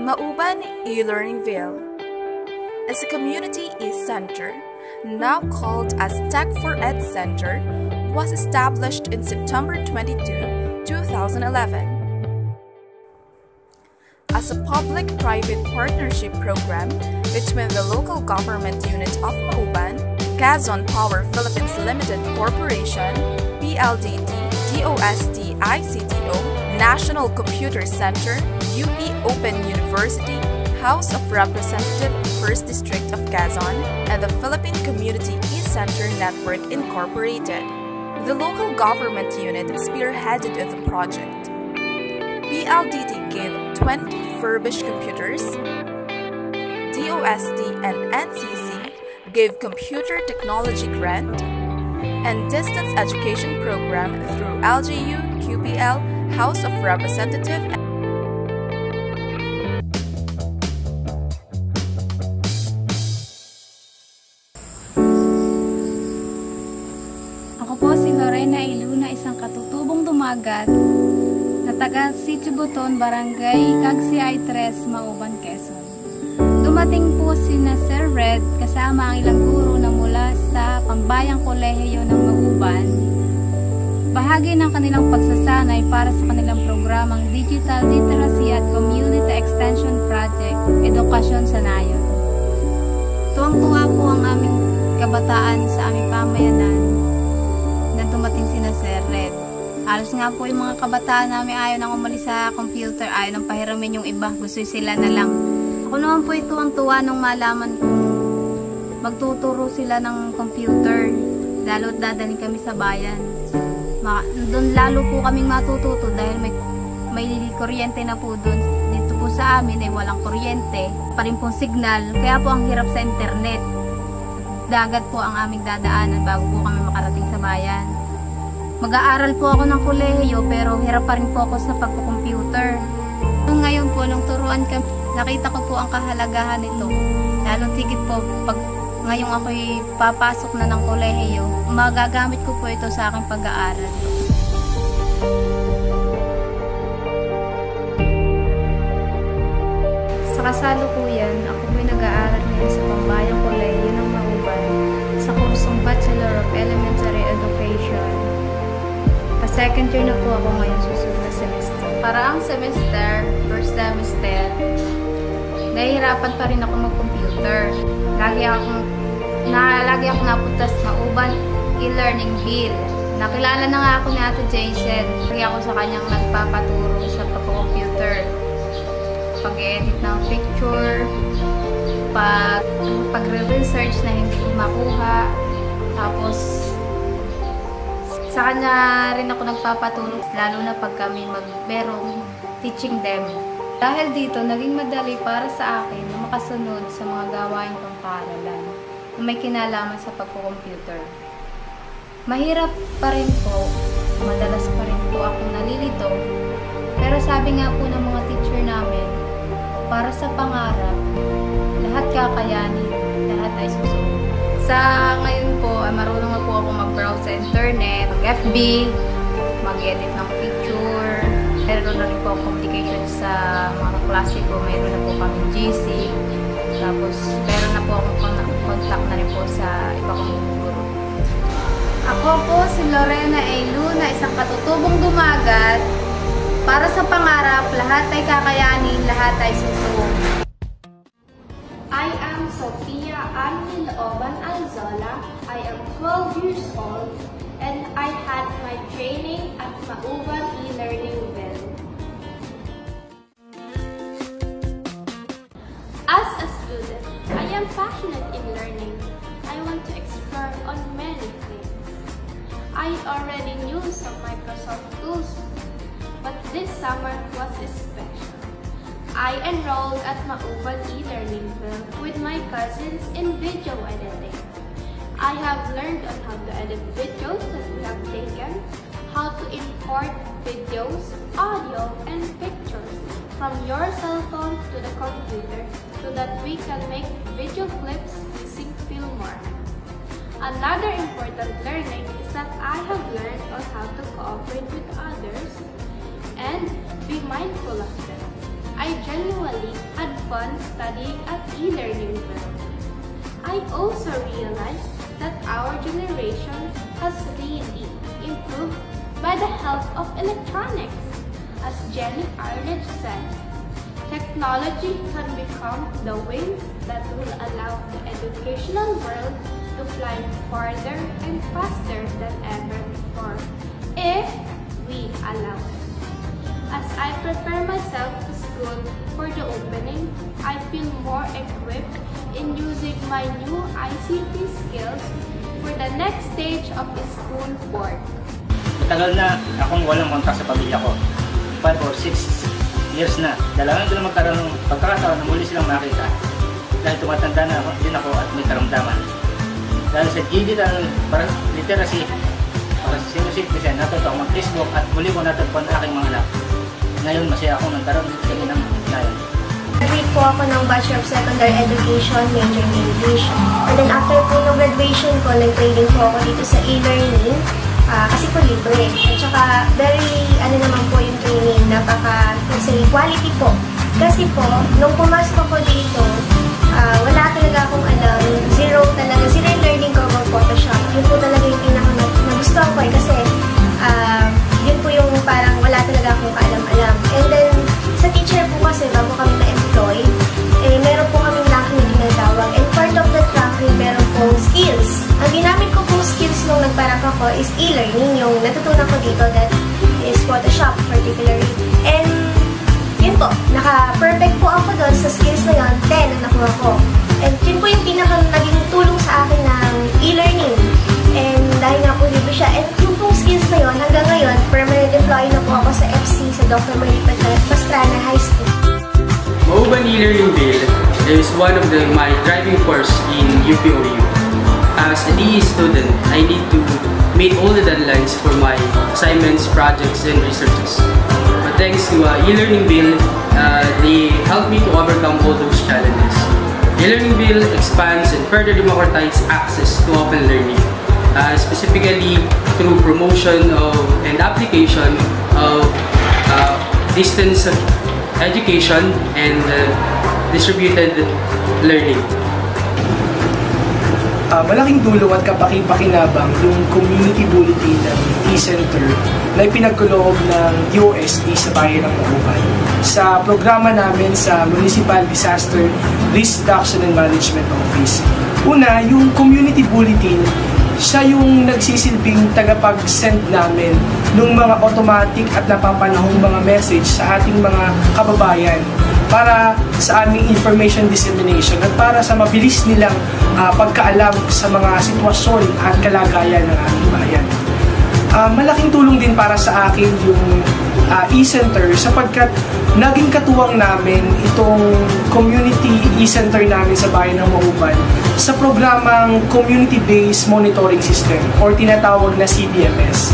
Mauban E-Learningville is a community e-center, now called as Tech4Ed Center, was established in September 22, 2011. As a public-private partnership program between the local government unit of Mauban, Quezon Power Philippines Limited Corporation, PLDT, DOST ICTO, National Computer Center, UP Open University, House of Representatives 1st District of Quezon, and the Philippine Community E-Center Network Incorporated. The local government unit spearheaded the project. PLDT gave 20 furbished computers, DOST and NCC gave computer technology grant, and distance education program through LGU, QPL, House of Representatives. Ako po si Lorena Iluna, isang katutubong dumagat na taga Sitio Buton, Barangay Cagsiay 3, Mauban, Quezon. Dumating po sina Sir Red kasama ang ilang guro na mula sa Pambayang Kolehiyo ng Mauban. Bahagi ng kanilang pagsasanay para sa kanilang programang Digital Literacy at Community Extension Project, Edukasyon sa Nayon. Tuwang-tuwa po ang aming kabataan sa aming pamayanan na dumating sina Sir Red. Halos nga po yung mga kabataan namin ayaw nang umalis sa computer, ayaw nang pahiramin yung iba, gusto sila na lang. Ako naman po tuwang-tuwa nung malaman kong magtuturo sila ng computer, lalo't dadalhin kami sa bayan. Doon lalo po kaming matututo dahil may kuryente na po doon. Dito po sa amin ay walang kuryente, pa rin pong signal, kaya po ang hirap sa internet. Dagat po ang aming dadaanan bago po kami makarating sa bayan. Mag-aaral po ako ng kolehiyo pero hirap pa rin po ako sa pagko-computer. Ngayon po, nung turuan kami, nakita ko po ang kahalagahan nito. Lalo tigit po, pag ngayong ako'y papasok na ng kolehiyo, magagamit ko po ito sa aking pag-aaral. Sa kasalukuyan, ako po'y nag-aaral ngayon sa Pambayang Kolehiyo ng Mauban sa kursong Bachelor of Elementary Education. Pa-second year na po ako ngayon susunod na semester. Para ang semester, first semester, nahihirapan pa rin ako mag-computer. Lagi akong napunta sa Mauban E-Learningville. Nakilala na nga ako ni Ate Jason. Lagi ako sa kanyang nagpapaturo sa pag-computer. Pag-edit ng picture, pag-research na hindi ko makuha. Tapos, sa kanya rin ako nagpapatulong, lalo na pag kami merong teaching demo. Dahil dito, naging madali para sa akin na makasunod sa mga gawain kong paaralan na may kinalaman sa pagko-computer. Mahirap pa rin po, madalas pa rin po akong nalilito, pero sabi nga po ng mga teacher namin, para sa pangarap, lahat kakayanin, lahat ay susunod. Sa ngayon po, marunong na po ako mag-browse sa internet, mag-FB, mag-edit ng picture. Meron na rin po communication sa mga klase ko. Meron na po kami GC. Tapos, meron na po akong contact na rin po sa iba kong guro. Ako po si Lorena A. Luna, isang katutubong dumagat. Para sa pangarap, lahat ay kakayanin, lahat ay susunod. I am Sophia Anne Looban Alzola. I am 12 years old and I had my training at Mauban E-Learningville. As a student, I am passionate in learning. I want to explore on many things. I already knew some Microsoft tools, but this summer was special. I enrolled at Mauban E-Learningville with my cousins in video editing. I have learned on how to edit videos that we have taken, how to import videos, audio, and pictures from your cell phone to the computer so that we can make video clips using Filmora. Another important learning is that I have learned on how to cooperate with others and be mindful of them. I genuinely had fun studying at eLearningville. I also realized that our generation has really improved by the help of electronics. As Jenny Arledge said, technology can become the wing that will allow the educational world to fly farther and faster than ever before, if we allow it. As I prepare myself to school for the opening, I feel more equipped in using my new ICT skills for the next stage of the school work. Matagal na akong walang kontak sa pamilya ko. 5 or 6 years na. Kailangan ko na magkaroon ng pagkakataon na muli silang makita. Dahil tumatanda na din ako at may karamdaman. Dahil sa digital literacy, para sa senior citizen, natuto ako mag-Facebook at muli ko natagpuan aking mga anak. Ngayon, masaya akong nagkaroon dito sa inang ngayon. Graduate po ako ng Bachelor of Secondary Education, major in English. And then after po ng graduation ko, nag-training po ako dito sa e-learning. Kasi po libre. At saka very, naman po yung training, quality po. Kasi po, nung pumasok ako dito, wala talaga akong alam. Zero yung learning ko about Photoshop. Yun po talaga yung nagustuhan ko kasi yun po yung parang wala talaga akong kaalam-alam. And then, sa teacher po kasi, bago kami na-employ, meron po kaming ranking na ginatawag. And part of that ranking, meron pong skills. Ang ginamit ko pong skills nung nagparak ako is e-learning. Yung natutunan ko dito, that is Photoshop particularly. And yun po, naka-perfect po ako doon sa skills na yun, 10 ang nakuha ko. And yun po yung naging tulong sa akin ng e-learning. And dahil nga po dito siya, and yung pong skills na yun, hanggang ngayon, permanent employee na po ako sa FC, sa Dr. Marita Pastrana High School. Mauban eLearningville is one of my driving force in UPOU. As a DE student, I need to meet all the deadlines for my assignments, projects, and researches. But thanks to eLearningville, they helped me to overcome all those challenges. eLearningville expands and further democratizes access to open learning, specifically through promotion and application of distance education and distributed learning. Malaking tulong at kapaki-pakinabang yung community bulletin ng e-center na ipinagkaloob ng USD sa bayan ng Mauban sa programa namin sa Municipal Disaster Risk Reduction and Management Office. Una, yung community bulletin, siya yung nagsisilbing tagapag-send namin ng mga automatic at napapanahong mga message sa ating mga kababayan para sa aming information dissemination at para sa mabilis nilang pagkaalam sa mga sitwasyon at kalagayan ng ating bayan. Malaking tulong din para sa akin yung e-center sapagkat naging katuwang namin itong community e-center namin sa bayan ng Mauban sa programang Community-Based Monitoring System or tinatawag na CBMS.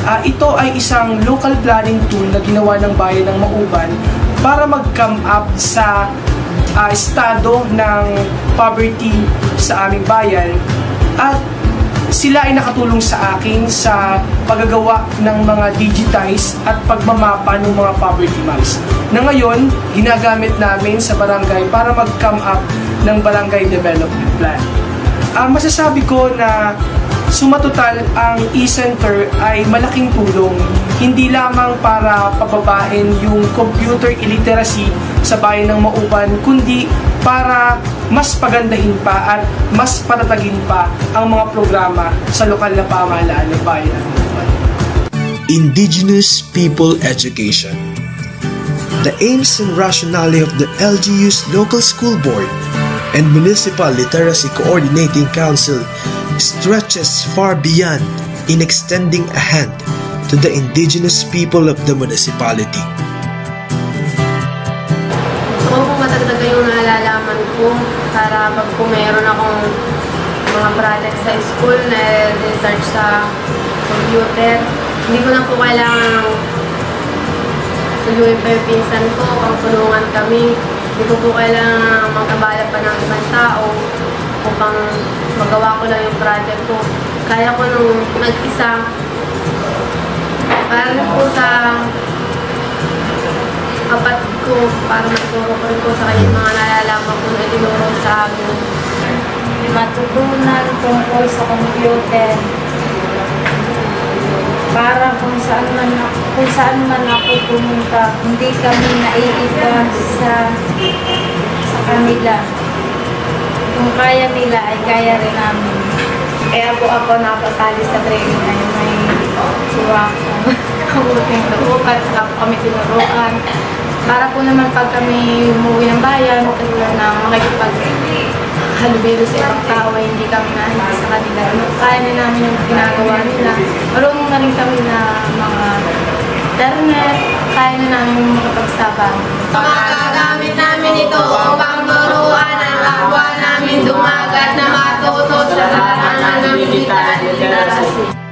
Ito ay isang local planning tool na ginawa ng bayan ng Mauban para mag-come up sa estado ng poverty sa aming bayan at sila ay nakatulong sa akin sa paggagawa ng mga digitize at pagmamapa ng mga poverty maps na ngayon ginagamit namin sa barangay para mag-come up ng barangay development plan. Masasabi ko na sumatotal ang e-center ay malaking tulong hindi lamang para pababain yung computer illiteracy sa bayan ng Mauban kundi para mas pagandahin pa at mas patatagin pa ang mga programa sa lokal na pamahalaan ng bayan ng Mauban. Indigenous People Education. The aims and rationale of the LGU's local school board and Municipal Literacy Coordinating Council stretches far beyond in extending a hand to the indigenous people of the municipality. Gusto ko matagdagan yung nalalaman ko para pag kung mayroon akong mga project sa school na research sa computer, hindi ko na po kailangan suluhin pa yung pinsan ko, pang tulungan kami. Hindi ko po kailangan magkabala pa ng ibang tao upang magawa ko lang yung project ko. Kaya ko nung nag-isa para po sa kapatid ko para matuturo ko rin po sa kanya mga nalalaman po na itinuro sa amin. Matutunan tungkol sa computer para kung saan man ako pumunta, hindi kami naiiba sa kanila. Kung kaya nila ay kaya rin namin. Kaya po ako nakapasali sa training ay may suwak kabuting loob at saka po kami tinuruan. Para po naman pag kami umuwi ng bayan, katulad ng makikipag-halubilo sa ibang tao, hindi kami nahiya sa kanila. Kaya na namin yung ginagawa nila. Marunong na rin kami na mga internet, kaya na namin makapagsaban. Magagamit namin ito upang turuan ang kapwa namin dumagat na matuto sa larangan ng digital literacy.